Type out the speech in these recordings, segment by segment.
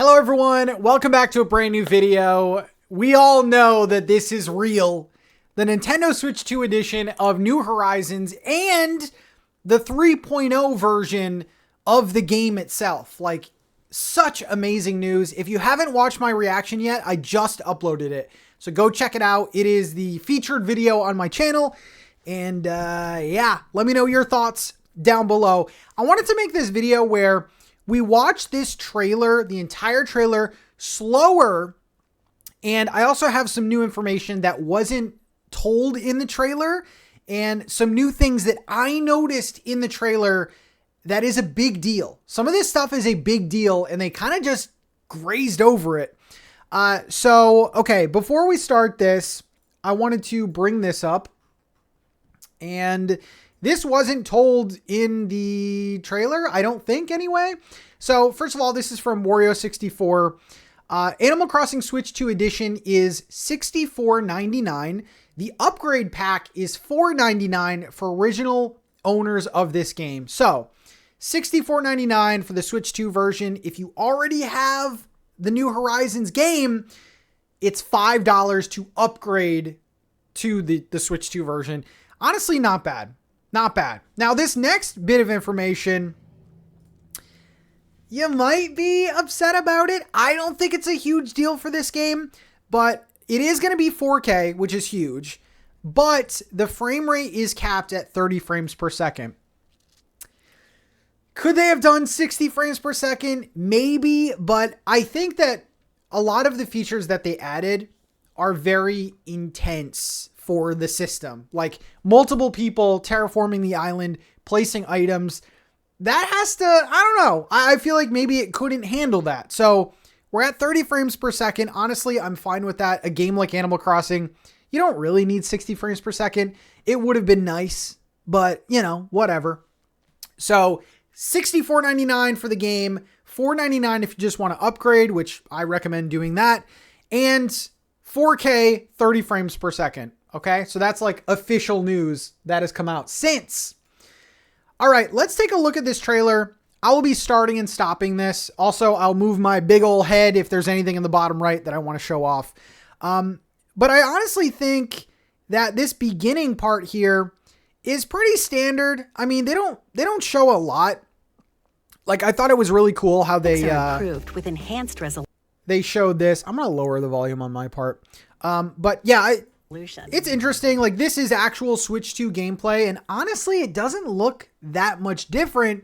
Hello everyone, welcome back to a brand new video. We all know that this is real. The Nintendo Switch 2 edition of New Horizons and the 3.0 version of the game itself. Like, such amazing news. If you haven't watched my reaction yet, I just uploaded it. So go check it out. It is the featured video on my channel. And yeah, let me know your thoughts down below. I wanted to make this video where we watched this trailer, the entire trailer, slower. And I also have some new information that wasn't told in the trailer and some new things that I noticed in the trailer that is a big deal. Some of this stuff is a big deal and they kind of just grazed over it. Okay, before we start this, I wanted to bring this up. And this wasn't told in the trailer, I don't think anyway. So first of all, this is from Wario64. Animal Crossing Switch 2 edition is $64.99. The upgrade pack is $4.99 for original owners of this game. So $64.99 for the Switch 2 version. If you already have the New Horizons game, it's $5 to upgrade to the Switch 2 version. Honestly, not bad. Not bad. Now, this next bit of information, you might be upset about it. I don't think it's a huge deal for this game, but it is going to be 4K, which is huge. But the frame rate is capped at 30 frames per second. Could they have done 60 frames per second? Maybe, but I think that a lot of the features that they added are very intense for the system. Like multiple people terraforming the island, placing items. That has to, I don't know. I feel like maybe it couldn't handle that. So we're at 30 frames per second. Honestly, I'm fine with that. A game like Animal Crossing, you don't really need 60 frames per second. It would have been nice, but you know, whatever. So $64.99 for the game, $4.99 if you just want to upgrade, which I recommend doing that, and 4K, 30 frames per second. Okay, so that's like official news that has come out since. All right, let's take a look at this trailer. I will be starting and stopping this. Also, I'll move my big old head if there's anything in the bottom right that I want to show off. But I honestly think that this beginning part here is pretty standard. I mean, they don't show a lot. Like, I thought it was really cool how they improved with enhanced resolution. They showed this. I'm gonna lower the volume on my part. But yeah, it's interesting. Like, this is actual Switch 2 gameplay, and honestly, it doesn't look that much different.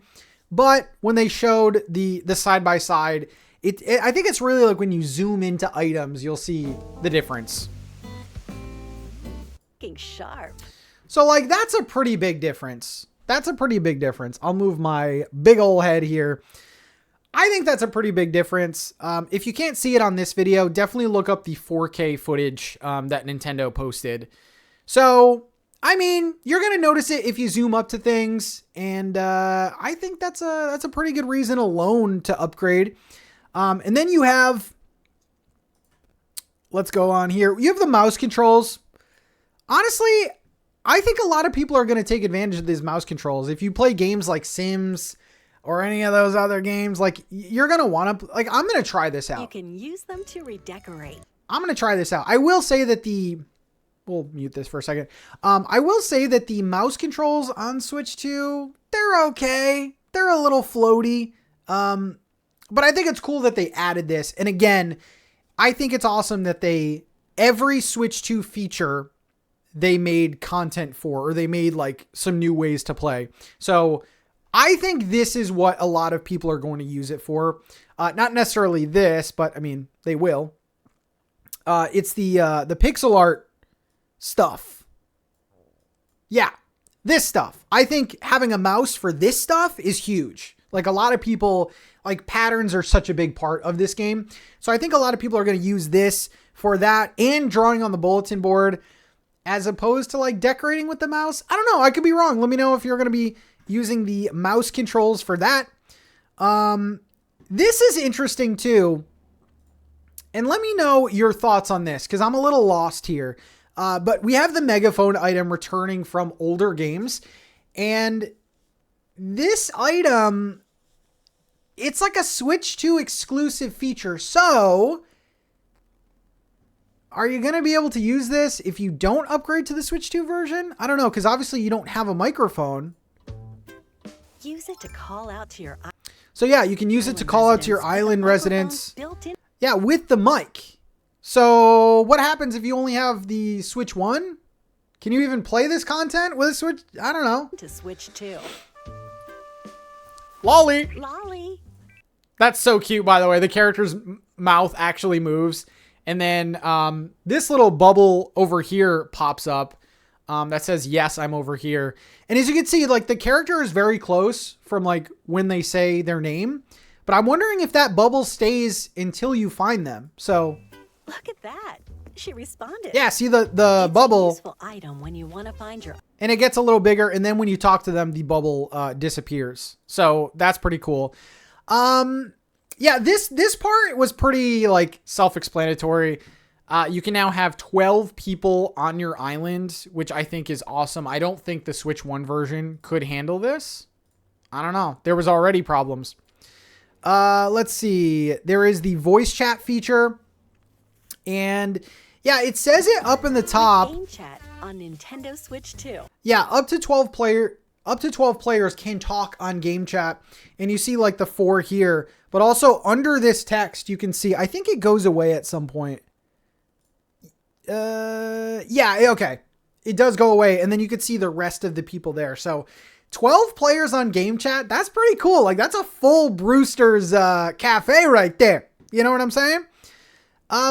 But when they showed the side by side, I think it's really like when you zoom into items, you'll see the difference. Looking sharp. So like, that's a pretty big difference. That's a pretty big difference. I'll move my big old head here. I think that's a pretty big difference. If you can't see it on this video, definitely look up the 4K footage that Nintendo posted. So, I mean, you're going to notice it if you zoom up to things. And I think that's a pretty good reason alone to upgrade. And then you have, let's go on here. You have the mouse controls. Honestly, I think a lot of people are going to take advantage of these mouse controls. If you play games like Sims or any of those other games, like, you're going to want to, like, I'm going to try this out. You can use them to redecorate. I'm going to try this out. I will say that we'll mute this for a second. I will say that the mouse controls on Switch 2, they're okay. They're a little floaty. But I think it's cool that they added this. And again, I think it's awesome that every Switch 2 feature they made content for, or they made like some new ways to play. So I think this is what a lot of people are going to use it for. Not necessarily this, but I mean, they will. It's the pixel art stuff. Yeah, this stuff. I think having a mouse for this stuff is huge. Like, a lot of people, like, patterns are such a big part of this game. So I think a lot of people are going to use this for that and drawing on the bulletin board as opposed to like decorating with the mouse. I don't know. I could be wrong. Let me know if you're going to be using the mouse controls for that. This is interesting too. And let me know your thoughts on this, because I'm a little lost here. But we have the megaphone item returning from older games. And this item it's like a Switch 2 exclusive feature. So are you going to be able to use this if you don't upgrade to the Switch 2 version? I don't know, because obviously you don't have a microphone. Use it to call out to your So yeah, you can use it to call out to your island residents. Yeah, with the mic. So what happens if you only have the Switch 1? Can you even play this content with a Switch? I don't know. To Switch 2. Lolly. Lolly. That's so cute, by the way. The character's mouth actually moves. And then this little bubble over here pops up that says, yes, I'm over here. And as you can see, like the character is very close from like when they say their name. But I'm wondering if that bubble stays until you find them. So look at that. She responded. Yeah, see the It's bubble. a useful item when you want to find your And it gets a little bigger. And then when you talk to them, the bubble disappears. So that's pretty cool. Yeah, this part was pretty like self-explanatory. You can now have 12 people on your island, which I think is awesome. I don't think the Switch 1 version could handle this. I don't know. There was already problems. Let's see. There is the voice chat feature. And yeah, it says it up in the top. game chat on Nintendo Switch 2. Yeah, up to 12 players can talk on game chat. And you see like the 4 here. But also under this text, you can see, I think it goes away at some point. Yeah, okay. It does go away. And then you could see the rest of the people there. So 12 players on game chat. That's pretty cool. Like that's a full Brewster's cafe right there. You know what I'm saying?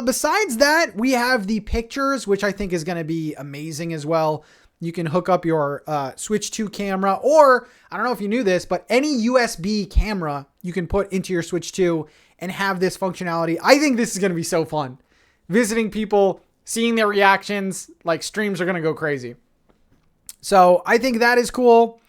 Besides that, we have the pictures, which I think is going to be amazing as well. You can hook up your Switch 2 camera, or I don't know if you knew this, but any USB camera you can put into your Switch 2 and have this functionality. I think this is going to be so fun. Visiting people, seeing their reactions, like streams are going to go crazy. So I think that is cool.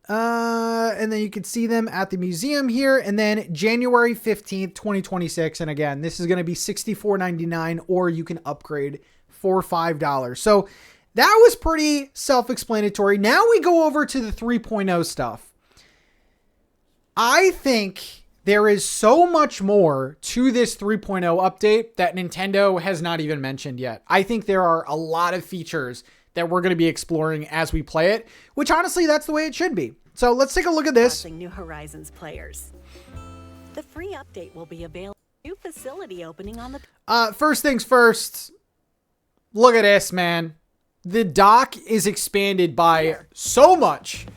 And then you can see them at the museum here. And then January 15th, 2026. And again, this is going to be $64.99, or you can upgrade for $5. So that was pretty self-explanatory. Now we go over to the 3.0 stuff. I think there is so much more to this 3.0 update that Nintendo has not even mentioned yet. I think there are a lot of features that we're going to be exploring as we play it, which honestly, that's the way it should be. So let's take a look at this. New Horizons players. The free update will be available. New facility opening on the First things first, look at this, man. The dock is expanded by so much.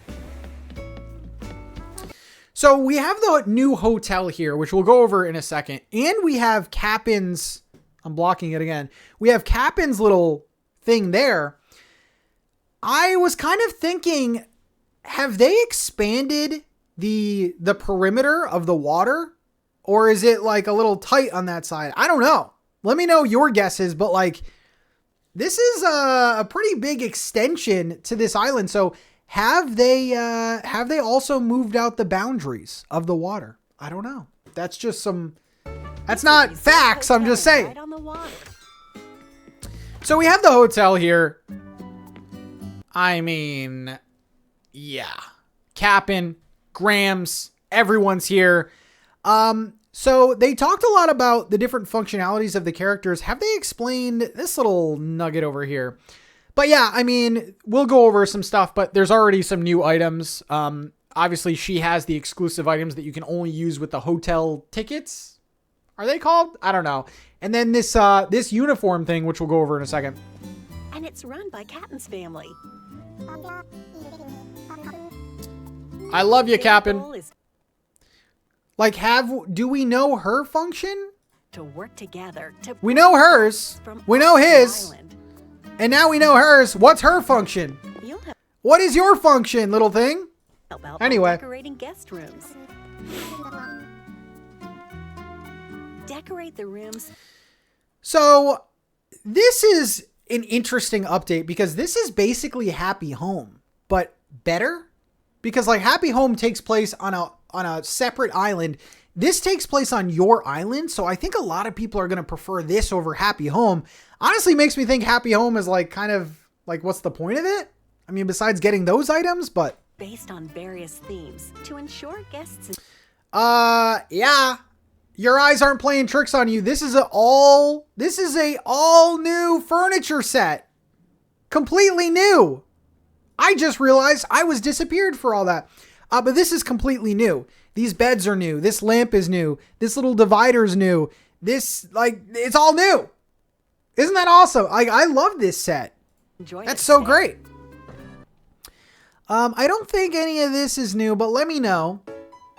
So we have the new hotel here, which we'll go over in a second. And we have Capin's, I'm blocking it again. We have Capin's little thing there. I was kind of thinking, have they expanded the perimeter of the water? Or is it like a little tight on that side? I don't know. Let me know your guesses, but like, this is a pretty big extension to this island. So have they also moved out the boundaries of the water? I don't know. That's just some, that's not facts. I'm just saying. Right on the water. So we have the hotel here. I mean, yeah. Cap'n, Grams, everyone's here. So they talked a lot about the different functionalities of the characters. Have they explained this little nugget over here? But yeah, I mean, we'll go over some stuff, but there's already some new items. Obviously she has the exclusive items that you can only use with the hotel tickets. Are they called? I don't know. And then this uniform thing, which we'll go over in a second. And it's run by Captain's family. I love you, Their Cap'n. goal is Like, do we know her function? to work together to We know hers. from We know off the his. island. And now we know hers. What's her function? You'll have What is your function, little thing? help out by Anyway. decorating guest rooms. Decorate the rooms. So this is an interesting update because this is basically Happy Home, but better. Because like Happy Home takes place on a separate island. This takes place on your island. So I think a lot of people are going to prefer this over Happy Home. Honestly, makes me think Happy Home is like kind of like, what's the point of it? I mean, besides getting those items, but Based on various themes to ensure guests. Yeah. Your eyes aren't playing tricks on you. This is a all new furniture set. Completely new. I just realized I was disappeared for all that. But this is completely new. These beds are new. This lamp is new. This little divider's new. This, it's all new. Isn't that awesome? I love this set. That's so great. I don't think any of this is new, but let me know.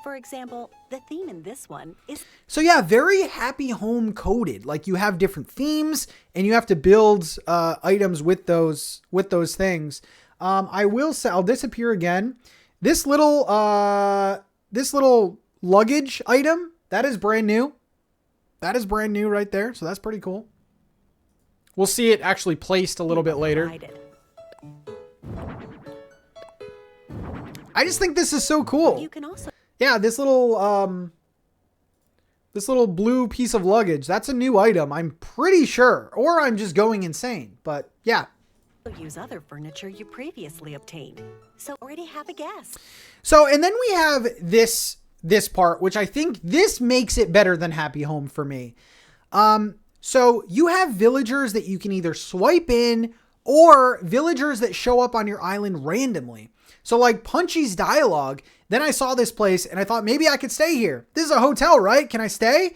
For example, the theme in this one is... So yeah, very happy home coded. Like you have different themes and you have to build items with those things. I will say, I'll disappear again. This little luggage item, that is brand new. That is brand new right there. So that's pretty cool. We'll see it actually placed a little bit later. I just think this is so cool. You can also... Yeah, this little blue piece of luggage, that's a new item, I'm pretty sure. Or I'm just going insane, but yeah. Use other furniture you previously obtained. So already have a guess. So, and then we have this part, which I think this makes it better than Happy Home for me. So you have villagers that you can either swipe in or villagers that show up on your island randomly. So like Punchy's dialogue, then I saw this place and I thought maybe I could stay here. This is a hotel, right? Can I stay?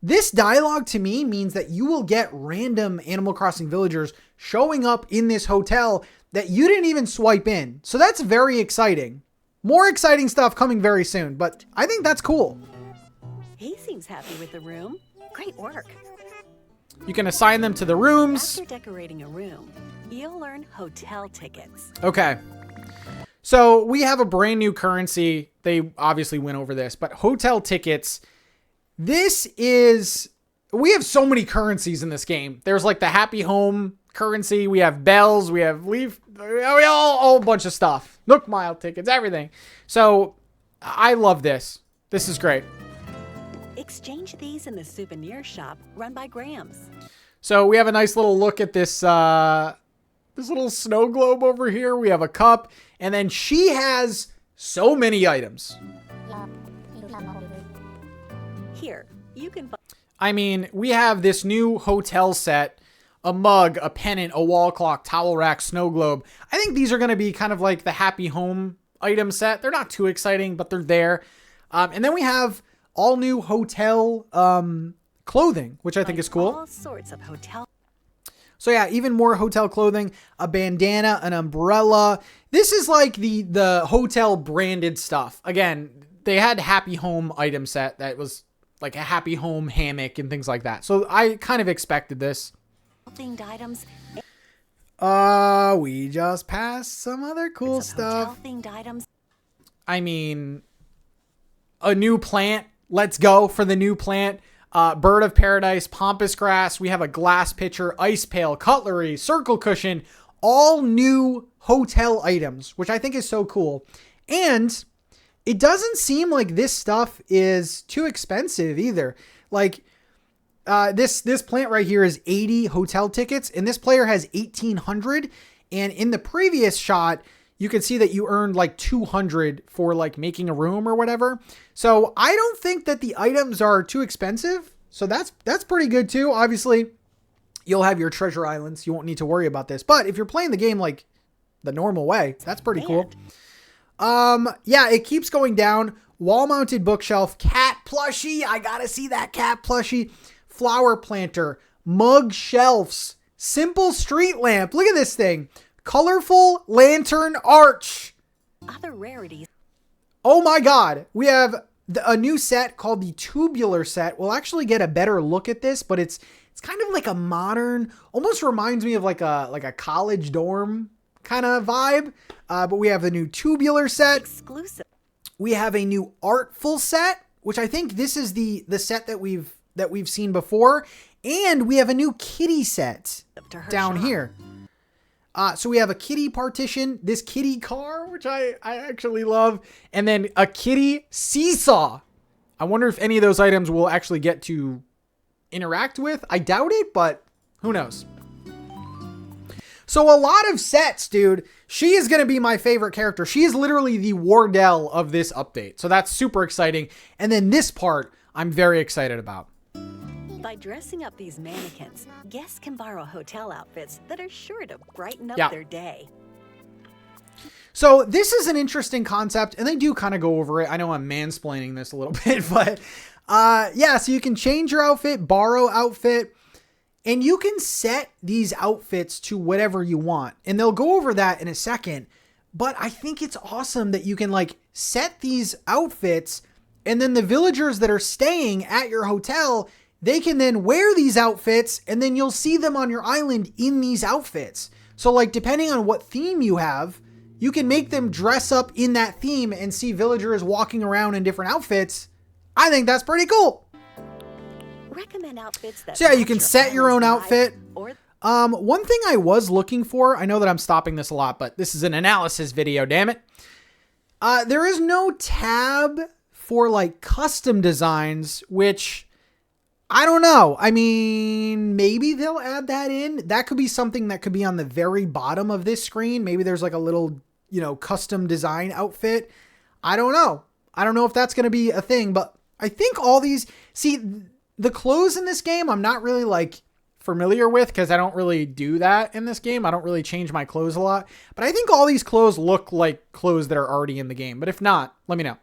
This dialogue to me means that you will get random Animal Crossing villagers showing up in this hotel that you didn't even swipe in. So that's very exciting. More exciting stuff coming very soon, but I think that's cool. He seems happy with the room. Great work. You can assign them to the rooms. After decorating a room, you'll earn hotel tickets. Okay. So we have a brand new currency. They obviously went over this, but hotel tickets. We have so many currencies in this game. There's like the Happy Home currency. We have bells. We have leaf. We all a bunch of stuff. Nook Mile tickets, everything. So I love this. This is great. Exchange these in the souvenir shop run by Grams. So we have a nice little look at this little snow globe over here. We have a cup, and then she has so many items. Here, you can... I mean, we have this new hotel set, a mug, a pennant, a wall clock, towel rack, snow globe. I think these are going to be kind of like the Happy Home item set. They're not too exciting, but they're there. And then we have all new hotel clothing, which I think is cool. All sorts of hotel. So yeah, even more hotel clothing, a bandana, an umbrella. This is like the hotel branded stuff. Again, they had Happy Home item set that was like a Happy Home hammock and things like that. So I kind of expected this. Themed items. We just passed some other cool stuff. Hotel themed items. I mean, a new plant. Let's go for the new plant. Bird of Paradise, Pampas Grass. We have a glass pitcher, ice pail, cutlery, circle cushion, all new hotel items, which I think is so cool. And it doesn't seem like this stuff is too expensive either. Like this plant right here is 80 hotel tickets, and this player has 1,800. And in the previous shot, you can see that you earned like 200 for like making a room or whatever. So I don't think that the items are too expensive. So that's pretty good too. Obviously, you'll have your treasure islands. You won't need to worry about this. But if you're playing the game like the normal way, that's pretty cool. Yeah, it keeps going down. Wall-mounted bookshelf, cat plushie. I gotta see that cat plushie. Flower planter, mug shelves, simple street lamp. Look at this thing. Colorful lantern arch. Other rarities. Oh my God. We have a new set called the tubular set. We'll actually get a better look at this, but it's kind of like a modern, almost reminds me of like a college dorm kind of vibe. But we have the new tubular set. Exclusive. We have a new artful set, which I think this is the set that we've seen before. And we have a new kitty set down here. So we have a kitty partition, this kitty car, which I actually love, and then a kitty seesaw. I wonder if any of those items we'll actually get to interact with. I doubt it, but who knows? So a lot of sets, dude. She is going to be my favorite character. She is literally the Wardell of this update. So that's super exciting. And then this part, I'm very excited about. By dressing up these mannequins, guests can borrow hotel outfits that are sure to brighten up their day. So this is an interesting concept, and they do kind of go over it. I know I'm mansplaining this a little bit, but yeah, so you can change your outfit, borrow outfit, and you can set these outfits to whatever you want. And they'll go over that in a second, but I think it's awesome that you can like set these outfits, and then the villagers that are staying at your hotel, they can then wear these outfits, and then you'll see them on your island in these outfits. So like, depending on what theme you have, you can make them dress up in that theme and see villagers walking around in different outfits. I think that's pretty cool. Recommend outfits that so yeah, you can set your own outfit. One thing I was looking for, I know that I'm stopping this a lot, but this is an analysis video, damn it. There is no tab for like custom designs, which I don't know. I mean, maybe they'll add that in. That could be something that could be on the very bottom of this screen. Maybe there's like a little, you know, custom design outfit. I don't know. I don't know if that's going to be a thing, but I think all these, see, the clothes in this game, I'm not really like familiar with because I don't really do that in this game. I don't really change my clothes a lot, but I think all these clothes look like clothes that are already in the game. But if not, let me know.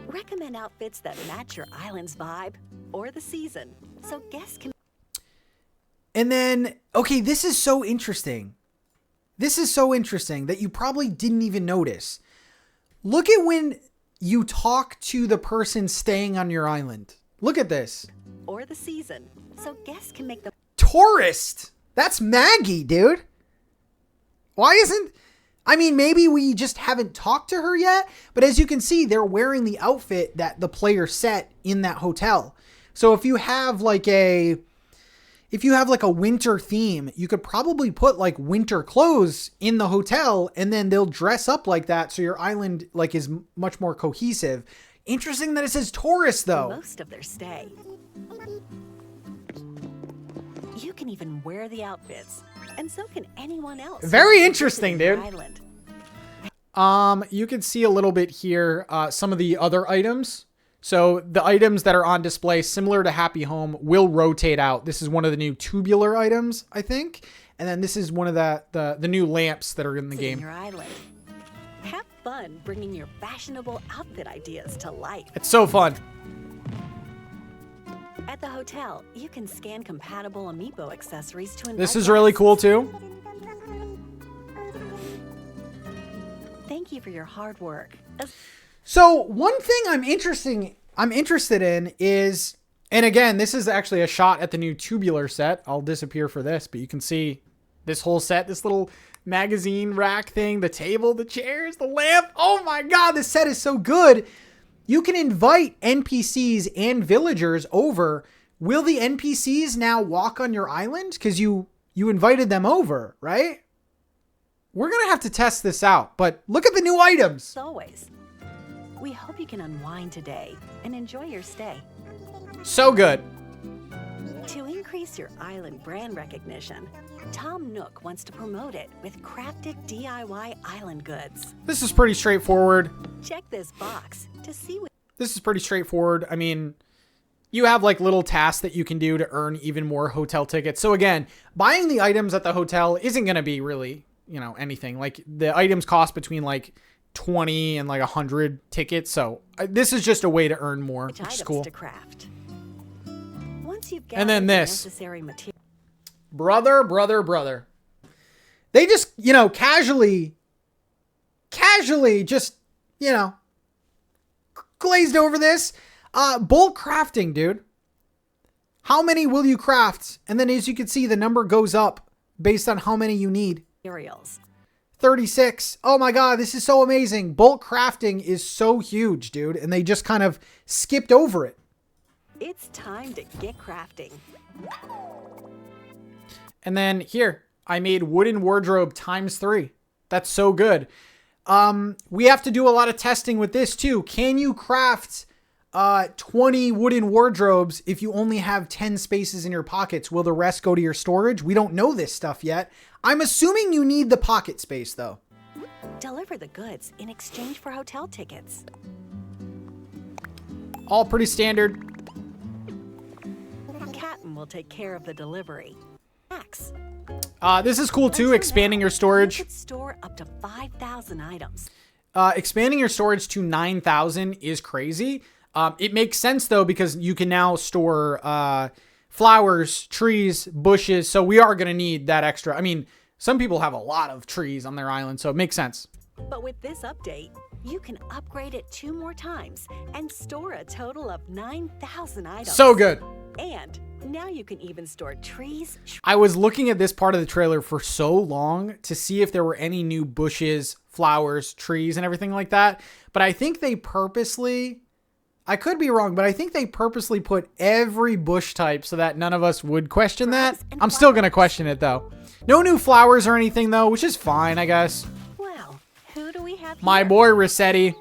Recommend outfits that match your island's vibe or the season, so guests can. And then, okay, this is so interesting. This is so interesting that you probably didn't even notice. Look at when you talk to the person staying on your island. Look at this. Or the season, so guests can make the tourist. That's Maggie, dude. Why isn't... I mean, maybe we just haven't talked to her yet, but as you can see, they're wearing the outfit that the player set in that hotel. So if you have like a winter theme, you could probably put like winter clothes in the hotel and then they'll dress up like that. So your island like is much more cohesive. Interesting that it says tourist though. Most of their stay. You can even wear the outfits, and so can anyone else. Very interesting, dude. Island. You can see a little bit here, some of the other items. So the items that are on display, similar to Happy Home, will rotate out. This is one of the new tubular items, I think. And then this is one of the new lamps that are in the game. Your island. Have fun bringing your fashionable outfit ideas to life. It's so fun. At the hotel, you can scan compatible amiibo accessories to invite This is really cool too. Thank you for your hard work. So one thing I'm interested in is, and again, this is actually a shot at the new tubular set. I'll disappear for this, but you can see this whole set, this little magazine rack thing, the table, the chairs, the lamp. Oh my God, this set is so good. You can invite NPCs and villagers over. Will the NPCs now walk on your island? Because you invited them over, right? We're going to have to test this out, but look at the new items. As always, we hope you can unwind today and enjoy your stay. So good. To increase your island brand recognition, Tom Nook wants to promote it with crafted DIY island goods. This is pretty straightforward. Check this box to see what... This is pretty straightforward. I mean, you have like little tasks that you can do to earn even more hotel tickets. So again, buying the items at the hotel isn't going to be really, you know, anything. Like the items cost between like 20 and like 100 tickets. So this is just a way to earn more, which is cool. To craft. Once you've and then this. Necessary material. Brother. They just, you know, casually just, you know, glazed over this. Bulk crafting, dude. How many will you craft? And then as you can see, the number goes up based on how many you need. Materials. 36. Oh my God, this is so amazing. Bulk crafting is so huge, dude. And they just kind of skipped over it. It's time to get crafting. And then here, I made wooden wardrobe ×3. That's so good. We have to do a lot of testing with this too. Can you craft 20 wooden wardrobes if you only have 10 spaces in your pockets? Will the rest go to your storage? We don't know this stuff yet. I'm assuming you need the pocket space though. Deliver the goods in exchange for hotel tickets. All pretty standard. Captain will take care of the delivery. Max. This is cool too, expanding your storage. You could store up to 5,000 items. Expanding your storage to 9,000 is crazy. It makes sense though, because you can now store flowers, trees, bushes. So we are going to need that extra. I mean, some people have a lot of trees on their island, so it makes sense. But with this update, you can upgrade it 2 more times and store a total of 9,000 items. So good. And now you can even store trees. I was looking at this part of the trailer for so long to see if there were any new bushes, flowers, trees, and everything like that. But I think they purposely, I could be wrong, but I think they purposely put every bush type so that none of us would question that. I'm still going to question it though. No new flowers or anything though, which is fine, I guess. Well, who do we have here? My boy Rossetti.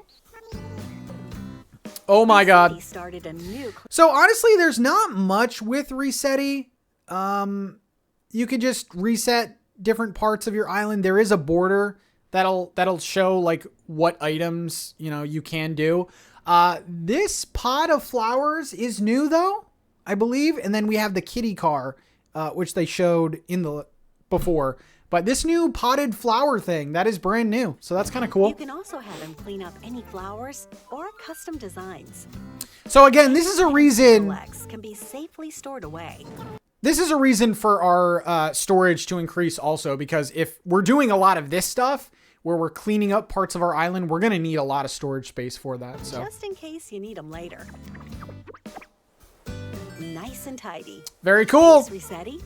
Oh my God. Started a new... So honestly, there's not much with Resetti. You could just reset different parts of your island. There is a border that'll show like what items, you know, you can do. This pot of flowers is new though, I believe. And then we have the kitty car, which they showed in the before. But this new potted flower thing, that is brand new. So that's kind of cool. You can also have them clean up any flowers or custom designs. So again, this is a reason Can be safely stored away. This is a reason for our storage to increase also, because if we're doing a lot of this stuff where we're cleaning up parts of our island, we're going to need a lot of storage space for that. So just in case you need them later. Nice and tidy. Very cool. Thanks, Resetti.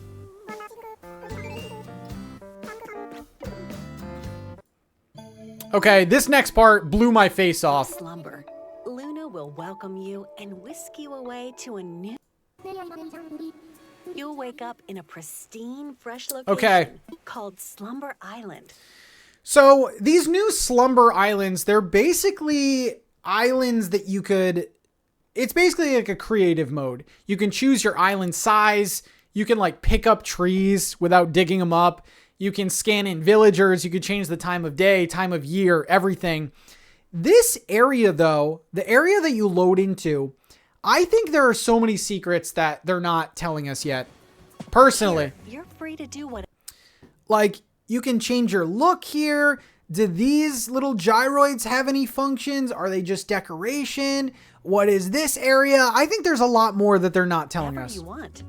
Okay, this next part blew my face off. Slumber. Luna will welcome you and whisk you away to a new... You'll wake up in a pristine, fresh location called Slumber Island. So these new Slumber Islands, they're basically islands that you could... It's basically like a creative mode. You can choose your island size. You can like pick up trees without digging them up. You can scan in villagers. You can change the time of day, time of year, everything. This area though, the area that you load into, I think there are so many secrets that they're not telling us yet. Personally. You're free to do what... Like, you can change your look here. Do these little gyroids have any functions? Are they just decoration? What is this area? I think there's a lot more that they're not telling us. You want.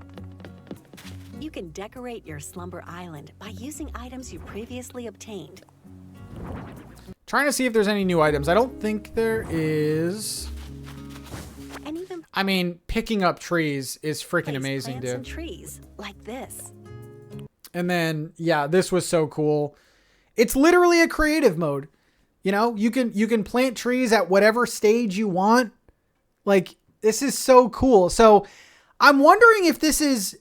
You can decorate your Slumber Island by using items you previously obtained. Trying to see if there's any new items. I don't think there is. And even I mean, picking up trees is freaking amazing, dude. And trees like this. And then, yeah, this was so cool. It's literally a creative mode. You know, you can plant trees at whatever stage you want. Like, this is so cool. So I'm wondering if this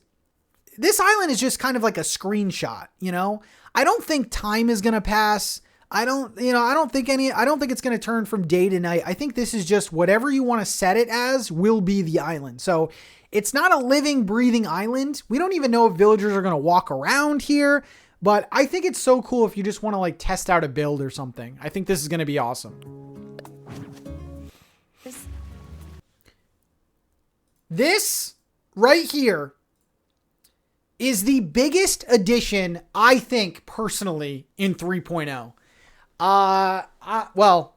island is just kind of like a screenshot, you know? I don't think time is going to pass. I don't think it's going to turn from day to night. I think this is just whatever you want to set it as will be the island. So it's not a living, breathing island. We don't even know if villagers are going to walk around here, but I think it's so cool if you just want to like test out a build or something. I think this is going to be awesome. This right here is the biggest addition, I think, personally, in 3.0. Well,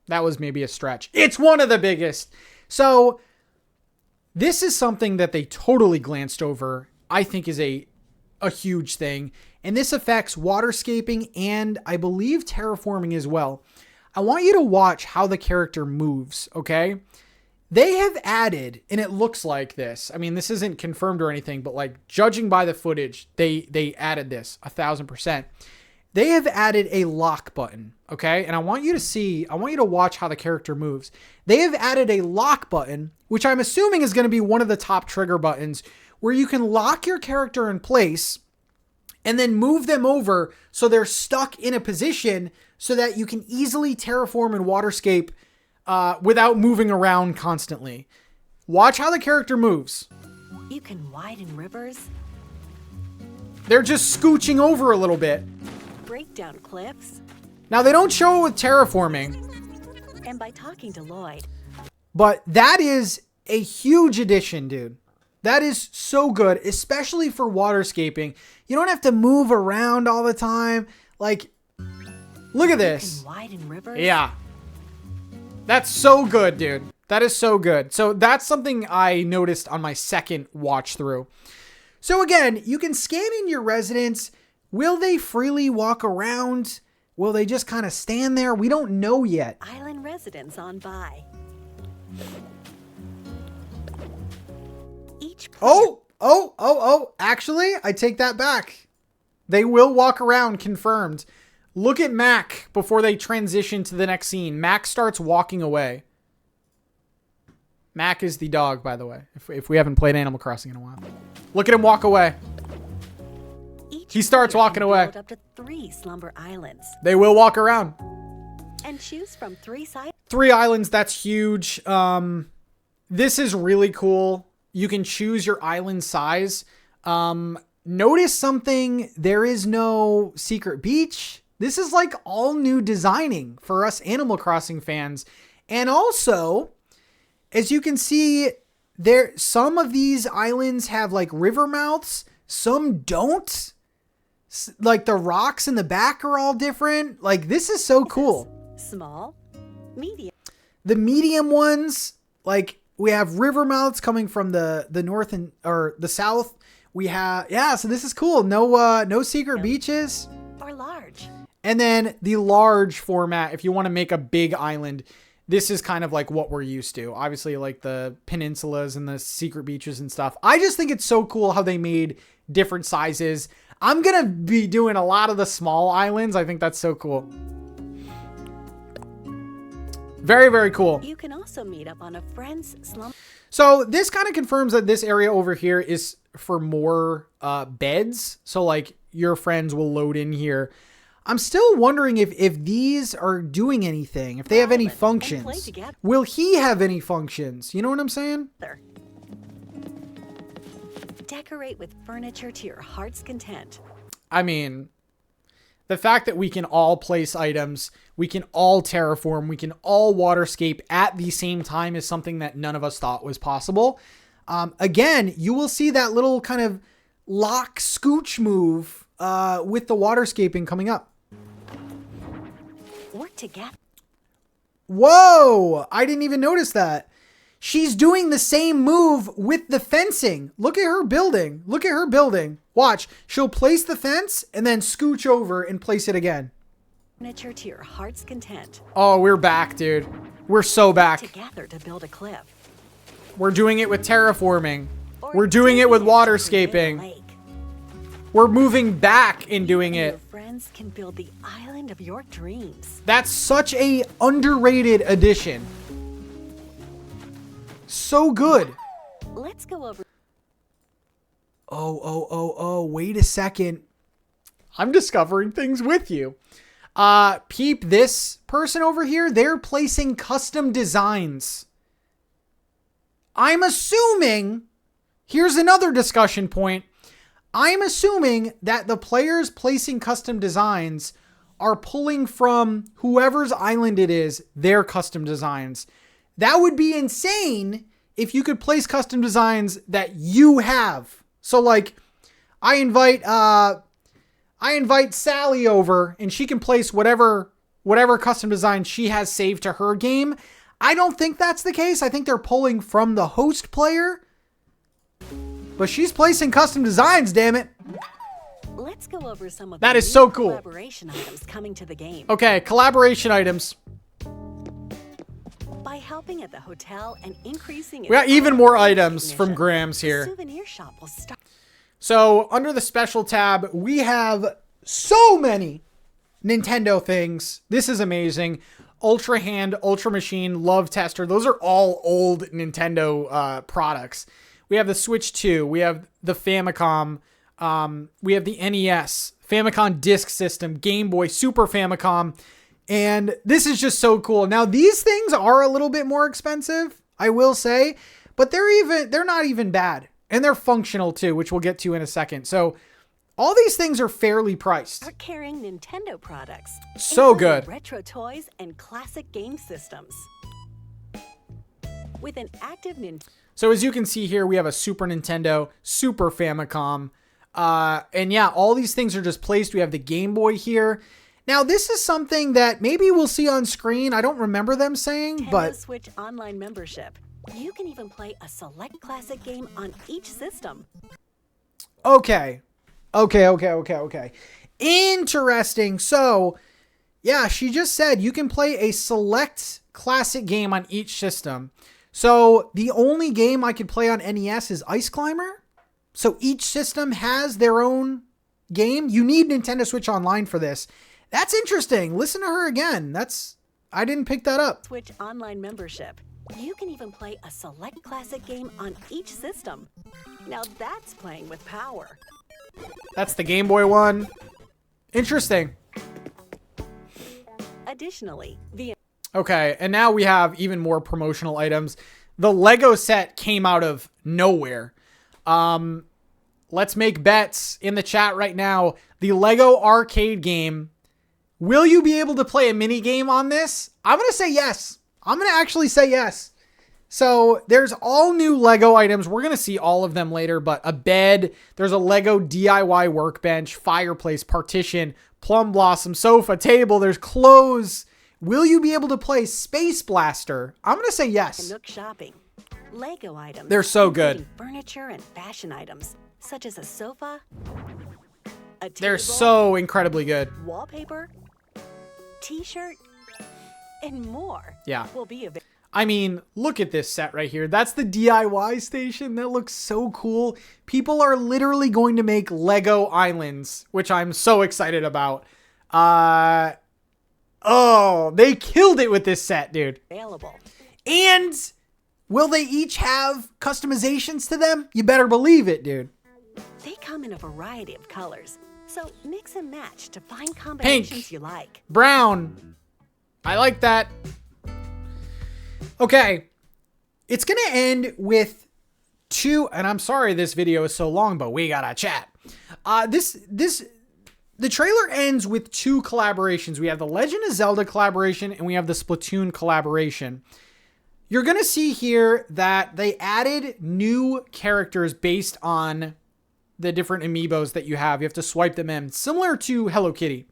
that was maybe a stretch. It's one of the biggest. So this is something that they totally glanced over. I think is a huge thing. And this affects waterscaping and I believe terraforming as well. I want you to watch how the character moves, okay? They have added, and it looks like this. I mean, this isn't confirmed or anything, but like judging by the footage, they added this 1,000%. They have added a lock button, okay? And I want you to watch how the character moves. They have added a lock button, which I'm assuming is going to be one of the top trigger buttons, where you can lock your character in place and then move them over so they're stuck in a position so that you can easily terraform and waterscape without moving around constantly. Watch how the character moves. You can widen rivers, They're just scooching over a little bit. break down cliffs, Now, they don't show it with terraforming, and by talking to Lloyd, but that is a huge addition, dude. That is so good, especially for waterscaping. You don't have to move around all the time. Like, look at this. can widen rivers. Yeah. That's so good, dude. That is so good. So that's something I noticed on my second watch through. So again, you can scan in your residents. Will they freely walk around? Will they just kind of stand there? We don't know yet. Island residents on by. Each player Oh. Actually, I take that back. They will walk around, confirmed. Look at Mac before they transition to the next scene. Mac starts walking away. Mac is the dog, by the way, if we haven't played Animal Crossing in a while. Look at him walk away. Each He starts player walking can away. build up to 3 Slumber Islands They will walk around. and choose from 3 sides. 3 islands, that's huge. This is really cool. You can choose your island size. Notice something. There is no secret beach. This is like all new designing for us Animal Crossing fans. And also, as you can see, some of these islands have like river mouths. Some don't. Like the rocks in the back are all different. Like, this is so cool. Small, medium, The medium ones, like we have river mouths coming from the north or the south. We have, so this is cool. No secret beaches. or large. And then the large format, if you want to make a big island, this is kind of like what we're used to. Obviously, like the peninsulas and the secret beaches and stuff. I just think it's so cool how they made different sizes. I'm going to be doing a lot of the small islands. I think that's so cool. Very, very cool. You can also meet up on a friend's slumber. So this kind of confirms that this area over here is for more beds. So like your friends will load in here. I'm still wondering if these are doing anything, if they have any Play functions. together. Will he have any functions? You know what I'm saying? Decorate with furniture to your heart's content. I mean, the fact that we can all place items, we can all terraform, we can all waterscape at the same time is something that none of us thought was possible. Again, you will see that little kind of lock scooch move with the waterscaping coming up. Work together. Whoa! I didn't even notice that. She's doing the same move with the fencing. Look at her building. Look at her building. Watch. She'll place the fence and then scooch over and place it again. Furniture to your heart's content. Oh, we're back, dude. We're so back. Together to build a cliff. We're doing it with terraforming. Or We're doing it with to create a waterscaping. lake. We're moving back in doing Your it. friends can build the island of your dreams. That's such a underrated addition. So good. Let's go over. Oh, wait a second. I'm discovering things with you. Peep this person over here. They're placing custom designs. I'm assuming, here's another discussion point. I'm assuming that the players placing custom designs are pulling from whoever's island it is, their custom designs. That would be insane if you could place custom designs that you have. So like, I invite Sally over and she can place whatever custom design she has saved to her game. I don't think that's the case. I think they're pulling from the host player. But she's placing custom designs, damn it. Let's go over some of That the is new so cool. collaboration items coming to the game. Okay, collaboration items. By helping at the hotel and increasing its We got even island more brand items from recognition, Grams the here. souvenir shop will start. So under the special tab, we have so many Nintendo things. This is amazing. Ultra Hand, Ultra Machine, Love Tester. Those are all old Nintendo products. We have the Switch 2. We have the Famicom. We have the NES, Famicom Disk System, Game Boy, Super Famicom, And this is just so cool. Now, these things are a little bit more expensive, I will say, but they're not even bad. And they're functional too, which we'll get to in a second. So all these things are fairly priced. Are carrying Nintendo products. So including good. Retro toys and classic game systems. With an active Nintendo. So as you can see here, we have a Super Nintendo, Super Famicom. And yeah, all these things are just placed. We have the Game Boy here. Now, this is something that maybe we'll see on screen. I don't remember them saying, but Switch Online membership. You can even play a select classic game on each system. Okay. Interesting. So, yeah, she just said you can play a select classic game on each system. So, the only game I could play on NES is Ice Climber. So, each system has their own game. You need Nintendo Switch Online for this. That's interesting. Listen to her again. I didn't pick that up. Switch Online membership. You can even play a select classic game on each system. Now that's playing with power. That's the Game Boy one. Interesting. Additionally, Okay, and now we have even more promotional items. The Lego set came out of nowhere. Let's make bets in the chat right now. The Lego arcade game. Will you be able to play a mini game on this? I'm going to say yes. I'm going to actually say yes. So there's all new Lego items. We're going to see all of them later, but a bed, there's a Lego DIY workbench, fireplace, partition, plum blossom, sofa, table, there's clothes. Will you be able to play Space Blaster? I'm going to say yes. Nook shopping. Lego items. They're so good. Furniture and fashion items, such as a sofa, a table, They're so incredibly good. wallpaper, t-shirt, and more. Yeah. Will be available. I mean, look at this set right here. That's the DIY station. That looks so cool. People are literally going to make Lego islands, which I'm so excited about. Oh, they killed it with this set, dude. And will they each have customizations to them? You better believe it, dude. They come in a variety of colors, so mix and match to find combinations Pink, you like. brown. I like that. Okay. It's going to end with two, and I'm sorry this video is so long, but we gotta chat. The trailer ends with two collaborations. We have the Legend of Zelda collaboration and we have the Splatoon collaboration. You're going to see here that they added new characters based on the different amiibos that you have. You have to swipe them in, similar to Hello Kitty.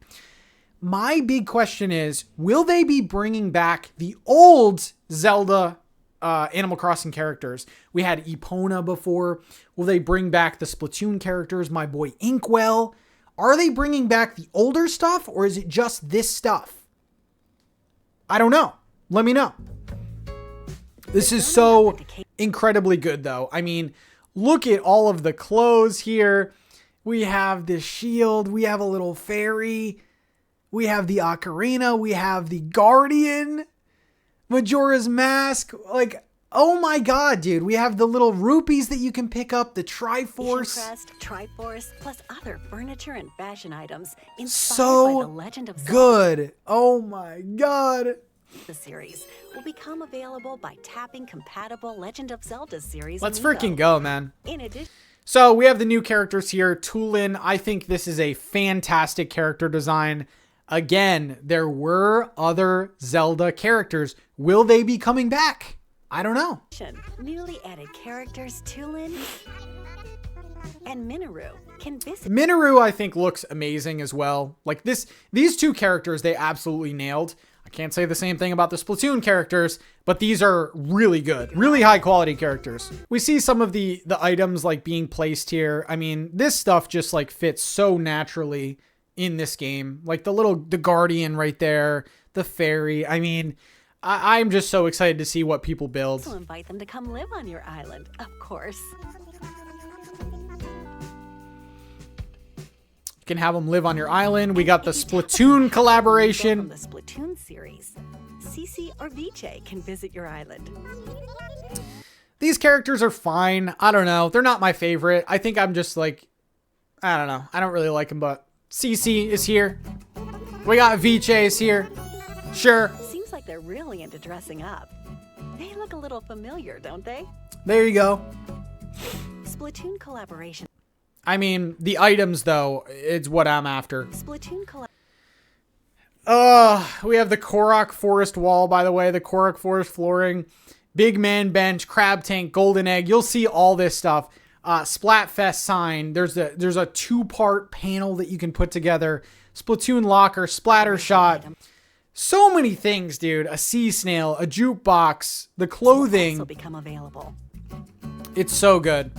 My big question is, will they be bringing back the old Zelda Animal Crossing characters? We had Epona before. Will they bring back the Splatoon characters? My boy Inkwell. Are they bringing back the older stuff, or is it just this stuff? I don't know. Let me know. This is so incredibly good, though. I mean, look at all of the clothes here. We have this shield. We have a little fairy. We have the ocarina. We have the guardian. Majora's Mask. Like, oh my god, dude. We have the little rupees that you can pick up. The Triforce. Crest, Triforce, plus other furniture and fashion items inspired So by the Legend of Zelda. good. Oh my god. The series will become available by tapping compatible Legend of Zelda series. Let's amiibo. freaking go, man. In addition, So we have the new characters here. Tulin, I think this is a fantastic character design. Again, there were other Zelda characters. Will they be coming back? I don't know. newly added characters Tulin and Minoru can visit. Minoru, I think, looks amazing as well. Like these two characters, they absolutely nailed. I can't say the same thing about the Splatoon characters, but these are really good, really high quality characters. We see some of the items like being placed here. I mean, this stuff just like fits so naturally in this game. Like the guardian right there, the fairy. I mean, I'm just so excited to see what people build. We'll invite them to come live on your island, of course. You can have them live on your island. We got the Splatoon collaboration. From the Splatoon series, Cece or Viche can visit your island. These characters are fine. I don't know. They're not my favorite. I think I'm just like, I don't know. I don't really like them, but Cece is here. We got Viche is here. Sure. Seems like they're really into dressing up. They look a little familiar, don't they? There you go. Splatoon collaboration. I mean, the items, though, it's what I'm after. Splatoon collab. We have the Korok Forest wall, by the way, the Korok Forest flooring, Big Man bench, Crab Tank, Golden Egg. You'll see all this stuff. Splatfest sign. There's a 2-part panel that you can put together. Splatoon locker, splatter shot. So many things, dude. A sea snail, a jukebox, the clothing. Also become available. It's so good.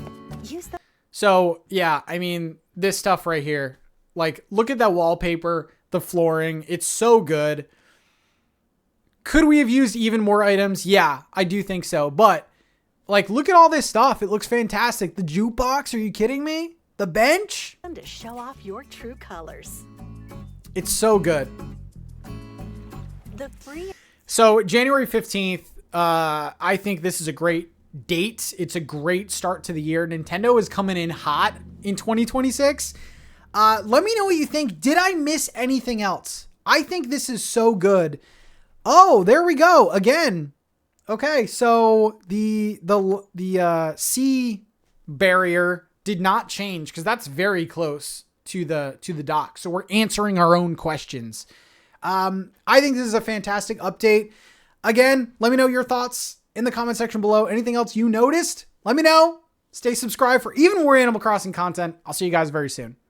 Use the So, yeah, I mean, this stuff right here. Like, look at that wallpaper, the flooring. It's so good. Could we have used even more items? Yeah, I do think so. But, like, look at all this stuff. It looks fantastic. The jukebox, are you kidding me? The bench? to show off your true colors. It's so good. The free So, January 15th, I think this is a great date. It's a great start to the year. Nintendo is coming in hot in 2026. Let me know what you think. Did I miss anything else? I think this is so good. Oh, there we go again. Okay, so the sea barrier did not change because that's very close to the dock. So we're answering our own questions. I think this is a fantastic update. Again, let me know your thoughts in the comment section below. Anything else you noticed? Let me know. Stay subscribed for even more Animal Crossing content. I'll see you guys very soon.